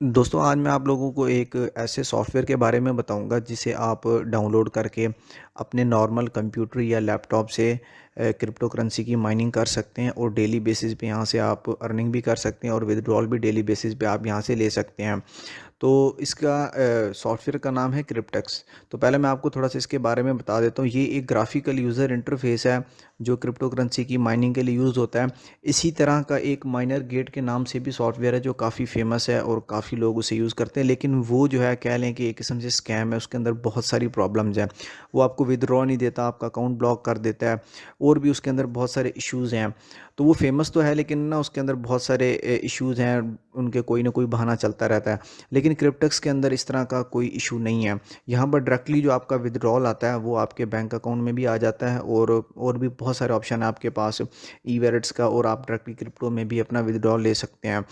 दोस्तों आज मैं आप लोगों को एक ऐसे सॉफ्टवेयर के बारे में बताऊंगा जिसे आप डाउनलोड करके अपने नॉर्मल कंप्यूटर या लैपटॉप से क्रिप्टो करेंसी की माइनिंग कर सकते हैं और डेली बेसिस पे यहाँ से आप अर्निंग भी कर सकते हैं और विड्रॉल भी डेली बेसिस पे आप यहाँ से ले सकते हैं। तो इसका सॉफ्टवेयर का नाम है क्रिप्टेक्स। तो पहले मैं आपको थोड़ा सा इसके बारे में बता देता हूँ। ये एक ग्राफिकल यूज़र इंटरफेस है जो क्रिप्टो करेंसी की माइनिंग के लिए यूज़ होता है। इसी तरह का एक माइनर गेट के नाम से भी सॉफ्टवेयर है जो काफ़ी फेमस है और काफ़ी लोग उसे यूज़ करते हैं, लेकिन वो जो है कह लें कि एक किस्म से स्कैम है। उसके अंदर बहुत सारी प्रॉब्लम्स हैं। वो आपको विदड्रॉ नहीं देता, आपका अकाउंट ब्लॉक कर देता है और भी उसके अंदर बहुत सारे इश्यूज़ हैं। तो वो फेमस तो है लेकिन ना उसके अंदर बहुत सारे इश्यूज़ हैं, उनके कोई ना कोई बहाना चलता रहता है। लेकिन क्रिप्टेक्स के अंदर इस तरह का कोई इशू नहीं है। यहाँ पर डायरेक्टली जो आपका विदड्रॉल आता है वो आपके बैंक अकाउंट में भी आ जाता है और भी बहुत सारे ऑप्शन है आपके पास ई वैलेट्स का, और आप डायरेक्टली क्रिप्टो में भी अपना विदड्रॉल ले सकते हैं।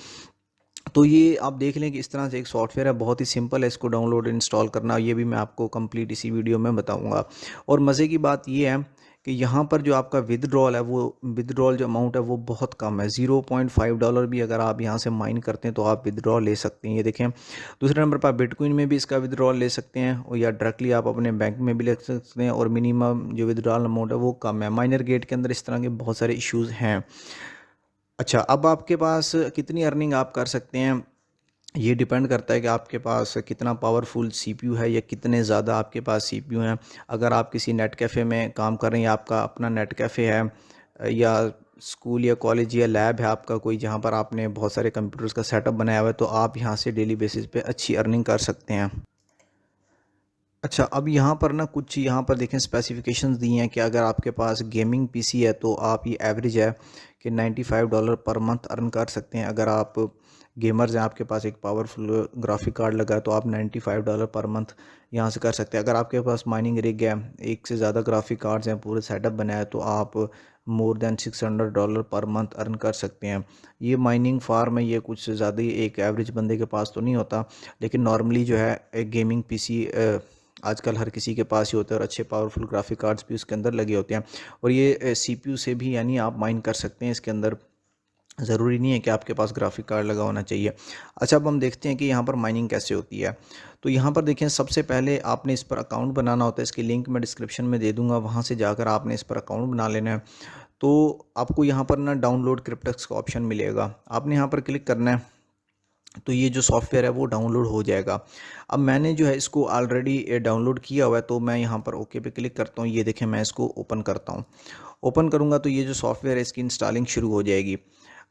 तो ये आप देख लें कि इस तरह से एक सॉफ्टवेयर है, बहुत ही सिंपल है इसको डाउनलोड इंस्टॉल करना। ये भी मैं आपको कंप्लीट इसी वीडियो में बताऊंगा। और मज़े की बात ये है कि यहाँ पर जो आपका विदड्रॉल है, वो विदड्रॉल जो अमाउंट है वो बहुत कम है। $0.5 भी अगर आप यहाँ से माइन करते हैं तो आप विदड्रॉल ले सकते हैं। ये देखें, दूसरे नंबर पर आप बिटकॉइन में भी इसका विदड्रॉल ले सकते हैं और या डायरेक्टली आप अपने बैंक में भी ले सकते हैं। और मिनिमम जो विदड्रॉल अमाउंट है वो कम है। माइनर गेट के अंदर इस तरह के बहुत सारे इश्यूज़ हैं। अच्छा, अब आपके पास कितनी अर्निंग आप कर सकते हैं, ये डिपेंड करता है कि आपके पास कितना पावरफुल सीपीयू है या कितने ज़्यादा आपके पास सीपीयू हैं। अगर आप किसी नेट कैफ़े में काम कर रहे हैं या आपका अपना नेट कैफ़े है, या स्कूल या कॉलेज या लैब है आपका कोई जहाँ पर आपने बहुत सारे कंप्यूटर्स का सेटअप बनाया हुआ है, तो आप यहाँ से डेली बेसिस पे अच्छी अर्निंग कर सकते हैं। अच्छा, अब यहाँ पर ना कुछ यहाँ पर देखें स्पेसिफिकेशंस दी हैं कि अगर आपके पास गेमिंग पीसी है तो आप, ये एवरेज है कि $95 पर मंथ अर्न कर सकते हैं। अगर आप गेमर्स हैं, आपके पास एक पावरफुल ग्राफिक कार्ड लगा है, तो आप $95 पर मंथ यहाँ से कर सकते हैं। अगर आपके पास माइनिंग रिग है, एक से ज़्यादा ग्राफिक कार्ड्स हैं, पूरे सेटअप बनाया है, तो आप more than $600 per month earn कर सकते हैं। ये माइनिंग फार्म है, ये कुछ ज़्यादा ही एक एवरेज बंदे के पास तो नहीं होता, लेकिन नॉर्मली जो है एक गेमिंग पीसी आजकल हर किसी के पास ही होता है और अच्छे पावरफुल ग्राफिक कार्ड्स भी उसके अंदर लगे होते हैं। और ये सीपीयू से भी यानी आप माइन कर सकते हैं इसके अंदर। ज़रूरी नहीं है कि आपके पास ग्राफिक कार्ड लगा होना चाहिए। अच्छा, अब हम देखते हैं कि यहाँ पर माइनिंग कैसे होती है। तो यहाँ पर देखें, सबसे पहले आपने इस पर अकाउंट बनाना होता है। इसकी लिंक मैं डिस्क्रिप्शन में दे दूँगा, वहाँ से जाकर आपने इस पर अकाउंट बना लेना है। तो आपको यहाँ पर ना डाउनलोड क्रिप्टेक्स का ऑप्शन मिलेगा, आपने यहाँ पर क्लिक करना है। तो ये जो सॉफ्टवेयर है वो डाउनलोड हो जाएगा। अब मैंने जो है इसको ऑलरेडी डाउनलोड किया हुआ है, तो मैं यहाँ पर ओके पे क्लिक करता हूँ। ये देखें, मैं इसको ओपन करता हूँ। ओपन करूँगा तो ये जो सॉफ्टवेयर है इसकी इंस्टॉलिंग शुरू हो जाएगी।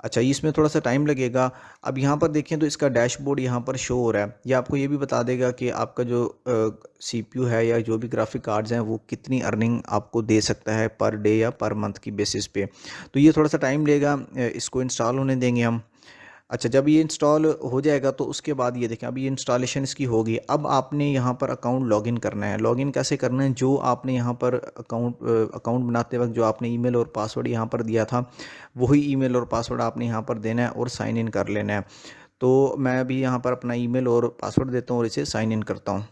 अच्छा, इसमें थोड़ा सा टाइम लगेगा। अब यहाँ पर देखें तो इसका डैशबोर्ड यहाँ पर शो हो रहा है। ये आपको ये भी बता देगा कि आपका जो सीपीयू है या जो भी ग्राफिक कार्ड्स हैं वो कितनी अर्निंग आपको दे सकता है पर डे या पर मंथ की बेसिस पे। तो ये थोड़ा सा टाइम लेगा, इसको इंस्टॉल होने देंगे हम। अच्छा, जब ये इंस्टॉल हो जाएगा तो उसके बाद ये देखें, अभी ये इंस्टॉलेशन इसकी होगी। अब आपने यहाँ पर अकाउंट लॉगिन करना है। लॉगिन कैसे करना है, जो आपने यहाँ पर अकाउंट बनाते वक्त जो आपने ईमेल और पासवर्ड यहाँ पर दिया था, वही ईमेल और पासवर्ड आपने यहाँ पर देना है और साइन इन कर लेना है। तो मैं अभी यहाँ पर अपना ईमेल और पासवर्ड देता हूँ और इसे साइन इन करता हूँ।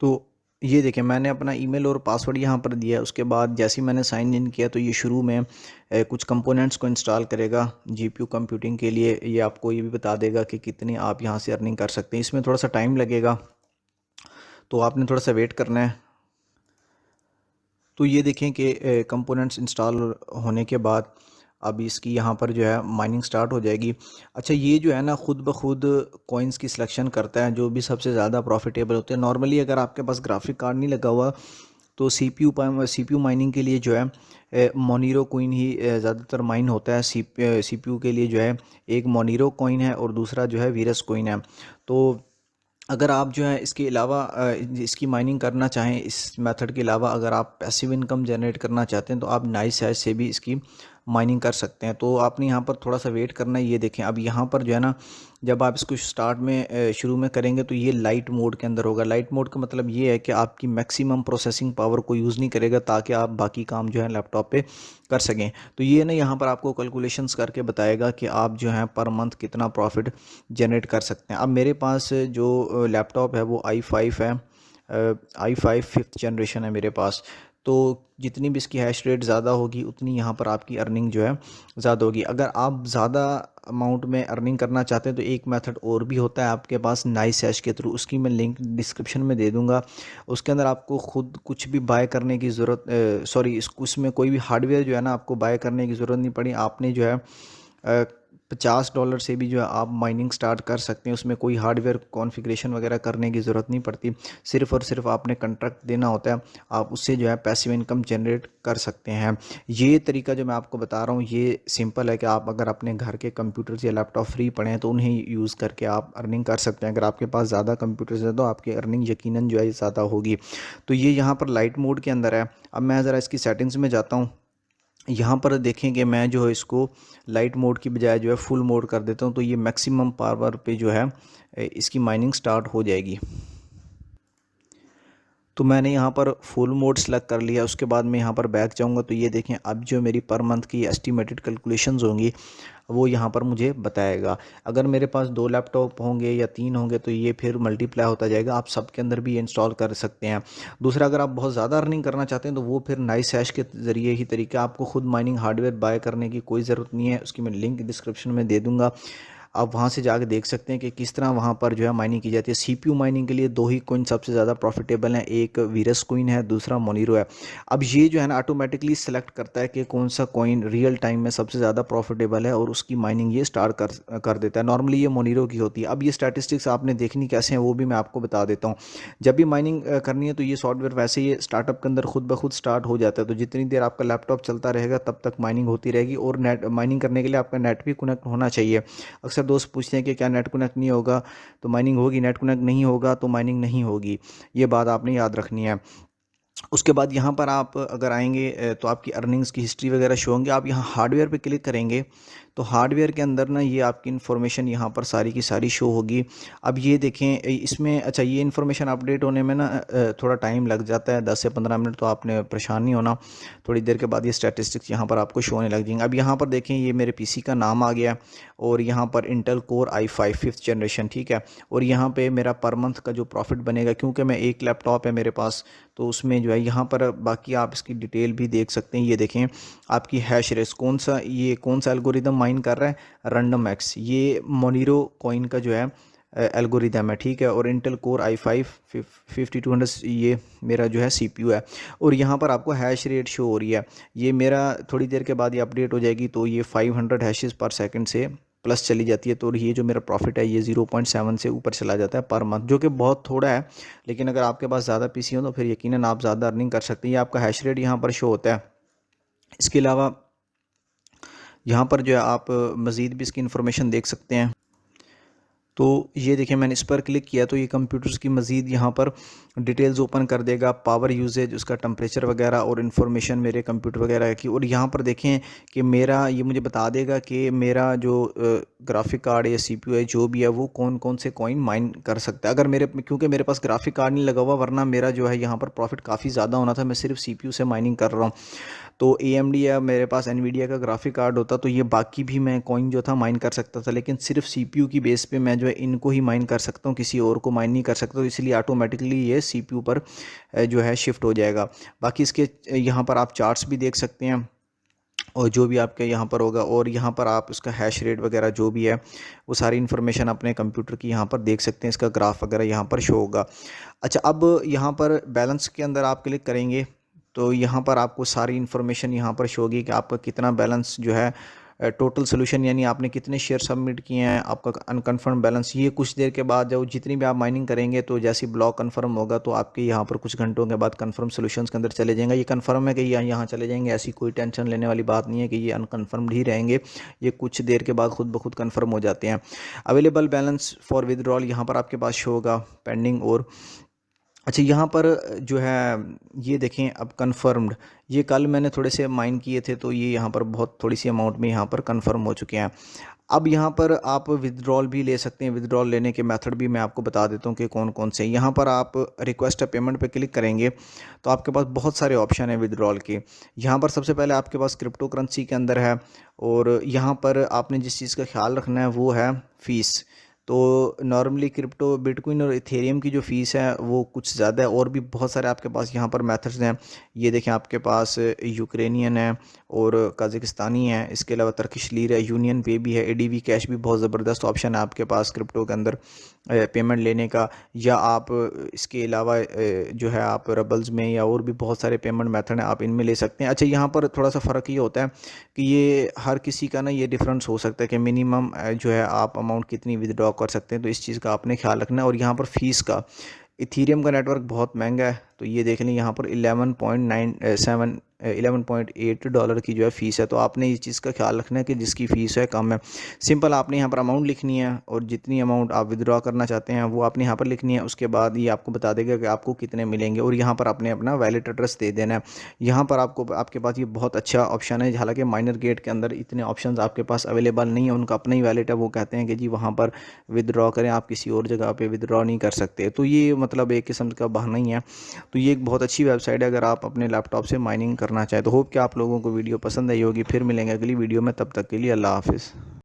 तो ये देखें, मैंने अपना ईमेल और पासवर्ड यहाँ पर दिया है। उसके बाद जैसे ही मैंने साइन इन किया तो ये शुरू में कुछ कंपोनेंट्स को इंस्टॉल करेगा जीपीयू कंप्यूटिंग के लिए। ये आपको ये भी बता देगा कि कितनी आप यहाँ से अर्निंग कर सकते हैं। इसमें थोड़ा सा टाइम लगेगा, तो आपने थोड़ा सा वेट करना है। तो ये देखें कि कंपोनेंट्स इंस्टॉल होने के बाद अब इसकी यहाँ पर जो है माइनिंग स्टार्ट हो जाएगी। अच्छा, ये जो है ना खुद ब खुद कॉइन्स की सिलेक्शन करता है जो भी सबसे ज़्यादा प्रॉफिटेबल होते हैं। नॉर्मली अगर आपके पास ग्राफिक कार्ड नहीं लगा हुआ तो सीपीयू माइनिंग के लिए जो है मोनीरो कॉइन ही ज़्यादातर माइन होता है। सीपीयू के लिए जो है एक मोनीरो कॉइन है और दूसरा जो है वीरस कॉइन है। तो अगर आप जो है इसके अलावा इसकी माइनिंग करना चाहें, इस मेथड के अलावा अगर आप पैसिव इनकम जनरेट करना चाहते हैं तो आप नाइस हैश से भी इसकी माइनिंग कर सकते हैं। तो आपने यहाँ पर थोड़ा सा वेट करना है। ये देखें, अब यहाँ पर जो है ना, जब आप इसको स्टार्ट में शुरू में करेंगे तो ये लाइट मोड के अंदर होगा। लाइट मोड का मतलब ये है कि आपकी मैक्सिमम प्रोसेसिंग पावर को यूज़ नहीं करेगा ताकि आप बाकी काम जो है लैपटॉप पे कर सकें। तो ये ना यहाँ पर आपको कैलकुलेशंस करके बताएगा कि आप जो हैं पर मंथ कितना प्रॉफिट जनरेट कर सकते हैं। अब मेरे पास जो लैपटॉप है वो i5 है, i5 5th जनरेशन है मेरे पास। तो जितनी भी इसकी हैश रेट ज़्यादा होगी उतनी यहाँ पर आपकी अर्निंग जो है ज़्यादा होगी। अगर आप ज़्यादा अमाउंट में अर्निंग करना चाहते हैं तो एक मेथड और भी होता है आपके पास नाइस हैश के थ्रू, उसकी मैं लिंक डिस्क्रिप्शन में दे दूँगा। उसके अंदर आपको खुद कुछ भी बाय करने की ज़रूरत, सॉरी, उसमें कोई भी हार्डवेयर जो है ना आपको बाय करने की ज़रूरत नहीं पड़ी। आपने जो है $50 से भी जो है आप माइनिंग स्टार्ट कर सकते हैं। उसमें कोई हार्डवेयर कॉन्फ़िगरेशन वगैरह करने की ज़रूरत नहीं पड़ती। सिर्फ़ और सिर्फ आपने कॉन्ट्रैक्ट देना होता है, आप उससे जो है पैसिव इनकम जनरेट कर सकते हैं। ये तरीका जो मैं आपको बता रहा हूँ ये सिंपल है कि आप अगर अपने घर के कंप्यूटर या लैपटॉप फ्री पड़े हैं तो उन्हें यूज़ करके आप अर्निंग कर सकते हैं। अगर आपके पास ज़्यादा कंप्यूटर्स हैं तो आपकी अर्निंग यकीनन जो है ज़्यादा होगी। तो ये यहाँ पर लाइट मोड के अंदर है। अब मैं ज़रा इसकी सेटिंग्स में जाता हूँ। यहाँ पर देखें कि मैं जो है इसको लाइट मोड की बजाय जो है फुल मोड कर देता हूँ, तो ये मैक्सिमम पावर पे जो है इसकी माइनिंग स्टार्ट हो जाएगी। तो मैंने यहाँ पर फुल मोड सेलेक्ट कर लिया। उसके बाद मैं यहाँ पर बैक जाऊँगा तो ये देखें अब जो मेरी पर मंथ की एस्टिमेटेड कैलकुलेशंस होंगी वो यहाँ पर मुझे बताएगा। अगर मेरे पास 2 लैपटॉप होंगे या 3 होंगे तो ये फिर मल्टीप्लाई होता जाएगा। आप सब के अंदर भी इंस्टॉल कर सकते हैं। दूसरा, अगर आप बहुत ज़्यादा अर्निंग करना चाहते हैं तो वो फिर नाइस हैश के ज़रिए ही तरीका, आपको खुद माइनिंग हार्डवेयर बाय करने की कोई ज़रूरत नहीं है। उसकी मैं लिंक डिस्क्रिप्शन में दे दूँगा। आप वहाँ से जाके देख सकते हैं कि किस तरह वहाँ पर जो है माइनिंग की जाती है। सीपीयू माइनिंग के लिए 2 ही कॉइन सबसे ज़्यादा प्रॉफिटेबल हैं, एक वीरस कॉइन है, दूसरा मोनीरो है। अब ये जो है ना ऑटोमेटिकली सेलेक्ट करता है कि कौन सा कॉइन रियल टाइम में सबसे ज़्यादा प्रॉफिटेबल है और उसकी माइनिंग ये स्टार्ट कर देता है। नॉर्मली ये मोनीरो की होती है। अब ये स्टैटिस्टिक्स आपने देखनी कैसे हैं वो भी मैं आपको बता देता हूँ। जब भी माइनिंग करनी है तो ये सॉफ्टवेयर वैसे ही स्टार्टअप के अंदर खुद ब खुद स्टार्ट हो जाता है। तो जितनी देर आपका लैपटॉप चलता रहेगा तब तक माइनिंग होती रहेगी। और नेट माइनिंग करने के लिए आपका नेट भी कनेक्ट होना चाहिए। अक्सर दोस्त पूछते हैं कि क्या नेट कनेक्ट नहीं होगा तो माइनिंग होगी, नेट कनेक्ट नहीं होगा तो माइनिंग नहीं होगी। ये बात आपने याद रखनी है। उसके बाद यहाँ पर आप अगर आएंगे तो आपकी अर्निंग्स की हिस्ट्री वगैरह शो होंगे। आप यहाँ हार्डवेयर पे क्लिक करेंगे तो हार्डवेयर के अंदर ना ये आपकी इन्फॉर्मेशन यहाँ पर सारी की सारी शो होगी। अब ये देखें इसमें, अच्छा, ये इन्फॉर्मेशन अपडेट होने में ना थोड़ा टाइम लग जाता है, 10 से 15 मिनट। तो आपने परेशान नहीं होना, थोड़ी देर के बाद ये स्टैटिस्टिक्स यहाँ पर आपको शो होने लग जाएंगे। अब यहाँ पर देखें ये मेरे पीसी का नाम आ गया और यहाँ पर Intel core i5 5th generation, ठीक है। और यहाँ पे मेरा पर मंथ का जो प्रॉफिट बनेगा, क्योंकि मैं एक लैपटॉप है मेरे पास तो उसमें जो है यहाँ पर बाकी आप इसकी डिटेल भी देख सकते हैं। ये देखें आपकी हैश रेट कौन सा एल्गोरिदम माइन कर रहा है, रैंडम एक्स, ये मोनीरो कॉइन का जो है एल्गोरिदम है, ठीक है। और इंटेल कोर i5 5200 ये मेरा जो है सीपीयू है। और यहाँ पर आपको हैश रेट शो हो रही है। ये मेरा थोड़ी देर के बाद ये अपडेट हो जाएगी तो ये 500 हैशेस पर सेकंड से प्लस चली जाती है। तो ये जो मेरा प्रॉफिट है ये 0.7 से ऊपर चला जाता है पर मंथ, जो कि बहुत थोड़ा है। लेकिन अगर आपके पास ज़्यादा पीसी हो तो फिर यकीनन आप ज़्यादा अर्निंग कर सकते हैं। ये आपका हैश रेट यहाँ पर शो होता है। इसके अलावा यहाँ पर जो है आप मज़ीद भी इसकी इन्फॉर्मेशन देख सकते हैं। तो ये देखिए मैंने इस पर क्लिक किया तो ये कंप्यूटर्स की मज़ीद यहाँ पर डिटेल्स ओपन कर देगा, पावर यूजेज, उसका टेम्परेचर वगैरह और इन्फॉर्मेशन मेरे कंप्यूटर वगैरह की। और यहाँ पर देखें कि मेरा ये मुझे बता देगा कि मेरा जो ग्राफिक कार्ड या सीपीयू है जो भी है वो कौन कौन से कॉइन माइन कर सकता है। अगर क्योंकि मेरे पास ग्राफिक कार्ड नहीं लगा हुआ, वरना मेरा जो है यहाँ पर प्रॉफिट काफ़ी ज़्यादा होना था। मैं सिर्फ सीपीयू से माइनिंग कर रहा हूँ। तो AMD या मेरे पास NVIDIA का ग्राफिक कार्ड होता तो ये बाकी भी मैं कॉइन जो था माइन कर सकता था। लेकिन सिर्फ CPU की बेस पे मैं जो है इनको ही माइन कर सकता हूँ, किसी और को माइन नहीं कर सकता। तो इसलिए ऑटोमेटिकली ये CPU पर जो है शिफ्ट हो जाएगा। बाकी इसके यहाँ पर आप चार्ट्स भी देख सकते हैं और जो भी आपके यहाँ पर होगा। और यहाँ पर आप उसका हैश रेट वगैरह जो भी है वो सारी इन्फॉर्मेशन अपने कंप्यूटर की यहाँ पर देख सकते हैं। इसका ग्राफ वगैरह यहाँ पर शो होगा। अच्छा, अब यहाँ पर बैलेंस के अंदर आप क्लिक करेंगे तो यहाँ पर आपको सारी इन्फॉर्मेशन यहाँ पर शो होगी कि आपका कितना बैलेंस जो है टोटल सोल्यूशन, यानी आपने कितने शेयर सबमिट किए हैं, आपका अनकन्फर्म बैलेंस। ये कुछ देर के बाद जब जितनी भी आप माइनिंग करेंगे तो जैसे ब्लॉक कंफर्म होगा तो आपके यहाँ पर कुछ घंटों के बाद कंफर्म सोल्यूशंस के अंदर चले जाएंगे। ये कंफर्म है कि यहाँ चले जाएंगे, ऐसी कोई टेंशन लेने वाली बात नहीं है कि ये अनकन्फर्म्ड ही रहेंगे। ये कुछ देर के बाद खुद ब खुद कन्फर्म हो जाते हैं। अवेलेबल बैलेंस फॉर विदड्रॉल यहाँ पर आपके पास शो होगा, पेंडिंग। और अच्छा, यहाँ पर जो है ये देखें अब कन्फर्म्ड, ये कल मैंने थोड़े से माइन किए थे तो ये यहाँ पर बहुत थोड़ी सी अमाउंट में यहाँ पर कन्फर्म हो चुके हैं। अब यहाँ पर आप विदड्रॉल भी ले सकते हैं। विदड्रॉल लेने के मेथड भी मैं आपको बता देता हूँ कि कौन कौन से। यहाँ पर आप रिक्वेस्ट अ पेमेंट पे क्लिक करेंगे तो आपके पास बहुत सारे ऑप्शन हैं विदड्रॉल के। यहाँ पर सबसे पहले आपके पास क्रिप्टो करेंसी के अंदर है। और यहाँ पर आपने जिस चीज़ का ख्याल रखना है वो है फ़ीस। तो नॉर्मली क्रिप्टो बिटकॉइन और इथेरियम की जो फ़ीस है वो कुछ ज़्यादा है, और भी बहुत सारे आपके पास यहाँ पर मेथड्स हैं। ये देखें, आपके पास यूक्रेनियन है और कज़ाकिस्तानी है, इसके अलावा टर्किश लीर है, यूनियन पे भी है, एडीवी कैश भी बहुत ज़बरदस्त ऑप्शन है आपके पास क्रिप्टो के अंदर पेमेंट लेने का। या आप इसके अलावा जो है आप रबल्स में या और भी बहुत सारे पेमेंट मेथड हैं, आप इनमें ले सकते हैं। अच्छा, यहाँ पर थोड़ा सा फ़र्क ये होता है कि ये हर किसी का ना ये डिफरेंस हो सकता है कि मिनिमम जो है आप अमाउंट कितनी विदड्रॉ कर सकते हैं, तो इस चीज़ का आपने ख्याल रखना है। और यहाँ पर फ़ीस का, इथीरियम का नेटवर्क बहुत महंगा है, तो ये देख लें यहाँ पर 11.8 डॉलर की जो है फ़ीस है। तो आपने इस चीज़ का ख्याल रखना है कि जिसकी फ़ीस है कम है, सिंपल आपने यहाँ पर अमाउंट लिखनी है और जितनी अमाउंट आप विदड्रॉ करना चाहते हैं वो आपने यहाँ पर लिखनी है। उसके बाद ये आपको बता देगा कि आपको कितने मिलेंगे, और यहाँ पर आपने अपना वैलेट एड्रेस दे देना है। यहाँ पर आपको आपके पास ये बहुत अच्छा ऑप्शन है, हालांकि माइनर गेट के अंदर इतने ऑप्शंस आपके पास अवेलेबल नहीं है, उनका अपना ही वैलेट है। वो कहते हैं कि जी वहाँ पर विदड्रॉ करें, आप किसी और जगह पे विदड्रॉ नहीं कर सकते। तो ये मतलब एक किस्म का बहाना ही है। तो ये एक बहुत अच्छी वेबसाइट है अगर आप अपने लैपटॉप से माइनिंग करना चाहें। तो होप कि आप लोगों को वीडियो पसंद आई होगी। फिर मिलेंगे अगली वीडियो में, तब तक के लिए अल्लाह हाफ़िज़।